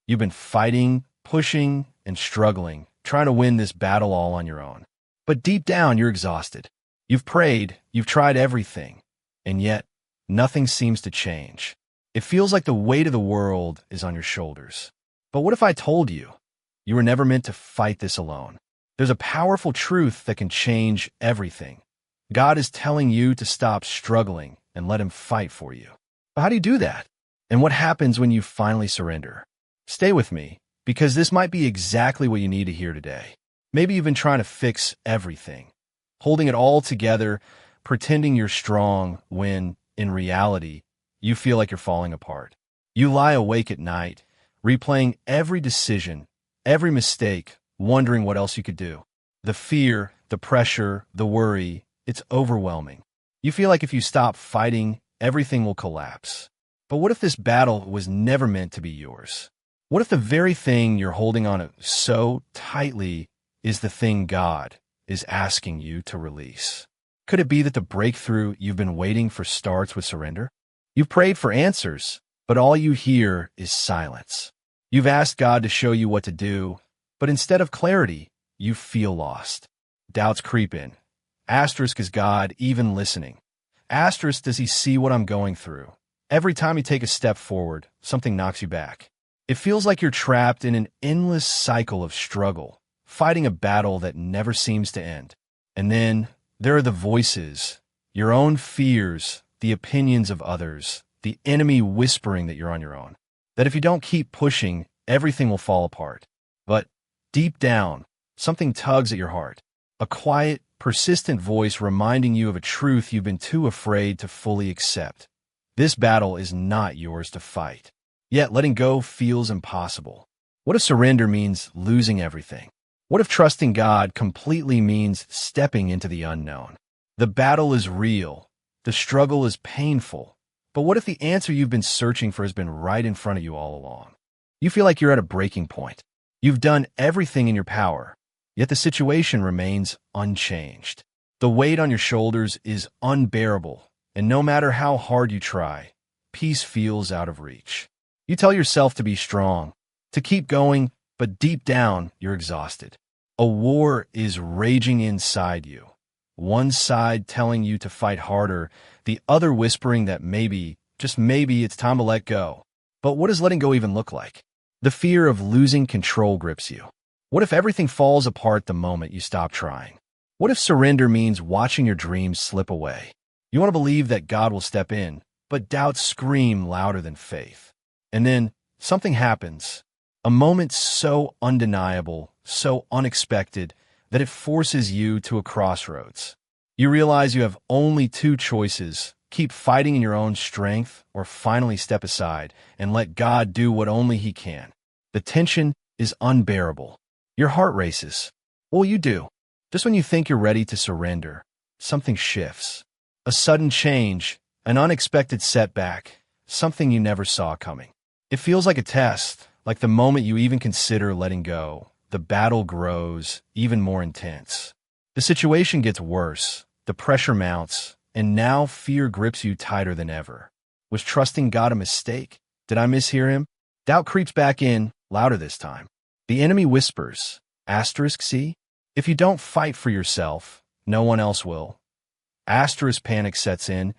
You've been fighting, pushing, and struggling, trying to win this battle all on your own. But deep down, you're exhausted. You've prayed, you've tried everything, and yet nothing seems to change. It feels like the weight of the world is on your shoulders. But what if I told you you were never meant to fight this alone? There's a powerful truth that can change everything. God is telling you to stop struggling and let Him fight for you. But how do you do that? And what happens when you finally surrender? Stay with me, because this might be exactly what you need to hear today. Maybe you've been trying to fix everything, holding it all together, pretending you're strong when, in reality, you feel like you're falling apart. You lie awake at night, replaying every decision, every mistake, wondering what else you could do. The fear, the pressure, the worry, it's overwhelming. You feel like if you stop fighting, everything will collapse. But what if this battle was never meant to be yours? What if the very thing you're holding on so tightly is the thing God is asking you to release? Could it be that the breakthrough you've been waiting for starts with surrender? You've prayed for answers, but all you hear is silence. You've asked God to show you what to do, but instead of clarity, you feel lost. Doubts creep in. Asterisk, is God even listening? Asterisk, does He see what I'm going through? Every time you take a step forward, something knocks you back. It feels like you're trapped in an endless cycle of struggle, fighting a battle that never seems to end. And then there are the voices, your own fears, the opinions of others, the enemy whispering that you're on your own, that if you don't keep pushing, everything will fall apart. But deep down, something tugs at your heart, a quiet, persistent voice reminding you of a truth you've been too afraid to fully accept. This battle is not yours to fight. Yet letting go feels impossible. What if surrender means losing everything? What if trusting God completely means stepping into the unknown? The battle is real. The struggle is painful. But what if the answer you've been searching for has been right in front of you all along? You feel like you're at a breaking point. You've done everything in your power, yet the situation remains unchanged. The weight on your shoulders is unbearable, and no matter how hard you try, peace feels out of reach. You tell yourself to be strong, to keep going, but deep down, you're exhausted. A war is raging inside you. One side telling you to fight harder, the other whispering that maybe, just maybe, it's time to let go. But what does letting go even look like? The fear of losing control grips you. What if everything falls apart the moment you stop trying? What if surrender means watching your dreams slip away? You want to believe that God will step in, but doubts scream louder than faith. And then something happens, a moment so undeniable, so unexpected, that it forces you to a crossroads. You realize you have only two choices: keep fighting in your own strength, or finally step aside and let God do what only He can. The tension is unbearable. Your heart races. What will you do? Just when you think you're ready to surrender, something shifts. A sudden change, an unexpected setback, something you never saw coming. It feels like a test, like the moment you even consider letting go, the battle grows even more intense. The situation gets worse, the pressure mounts, and now fear grips you tighter than ever. Was trusting God a mistake? Did I mishear Him? Doubt creeps back in, louder this time. The enemy whispers, asterisk, see? If you don't fight for yourself, no one else will. Asterisk, panic sets in,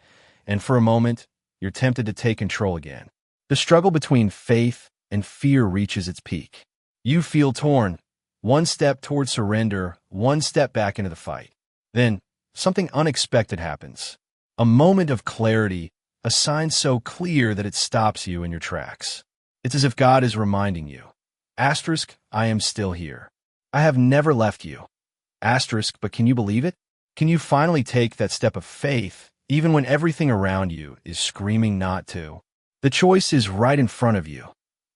and for a moment, you're tempted to take control again. The struggle between faith and fear reaches its peak. You feel torn, one step toward surrender, one step back into the fight. Then, something unexpected happens. A moment of clarity, a sign so clear that it stops you in your tracks. It's as if God is reminding you, asterisk, I am still here. I have never left you. Asterisk, but can you believe it? Can you finally take that step of faith, even when everything around you is screaming not to? The choice is right in front of you,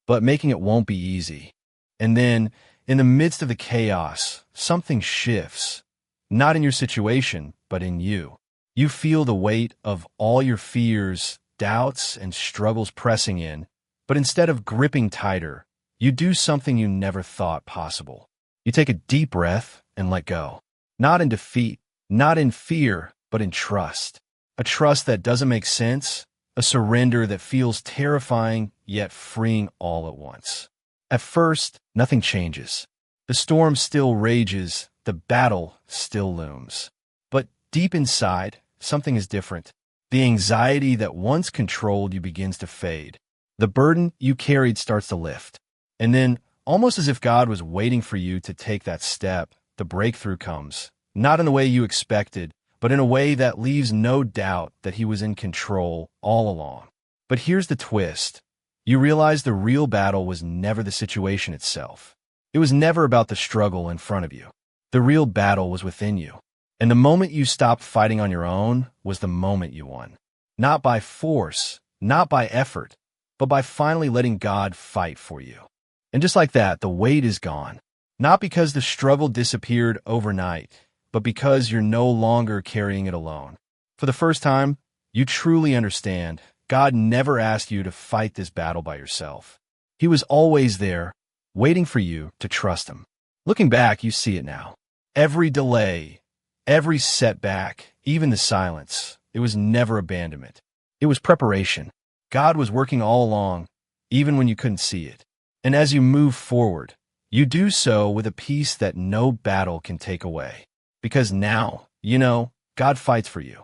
but making it won't be easy. And then, in the midst of the chaos, something shifts. Not in your situation, but in you. You feel the weight of all your fears, doubts, and struggles pressing in, but instead of gripping tighter, you do something you never thought possible. You take a deep breath and let go. Not in defeat, not in fear, but in trust. A trust that doesn't make sense, a surrender that feels terrifying yet freeing all at once. At first, nothing changes. The storm still rages, the battle still looms. But deep inside, something is different. The anxiety that once controlled you begins to fade. The burden you carried starts to lift. And then, almost as if God was waiting for you to take that step, the breakthrough comes. Not in the way you expected, but in a way that leaves no doubt that he was in control all along. But here's the twist. You realize the real battle was never the situation itself. It was never about the struggle in front of you. The real battle was within you. And the moment you stopped fighting on your own was the moment you won. Not by force, not by effort, but by finally letting God fight for you. And just like that, the weight is gone. Not because the struggle disappeared overnight, but because you're no longer carrying it alone. For the first time, you truly understand God never asked you to fight this battle by yourself. He was always there, waiting for you to trust him. Looking back, you see it now. Every delay, every setback, even the silence, it was never abandonment. It was preparation. God was working all along, even when you couldn't see it. And as you move forward, you do so with a peace that no battle can take away. Because now, you know, God fights for you.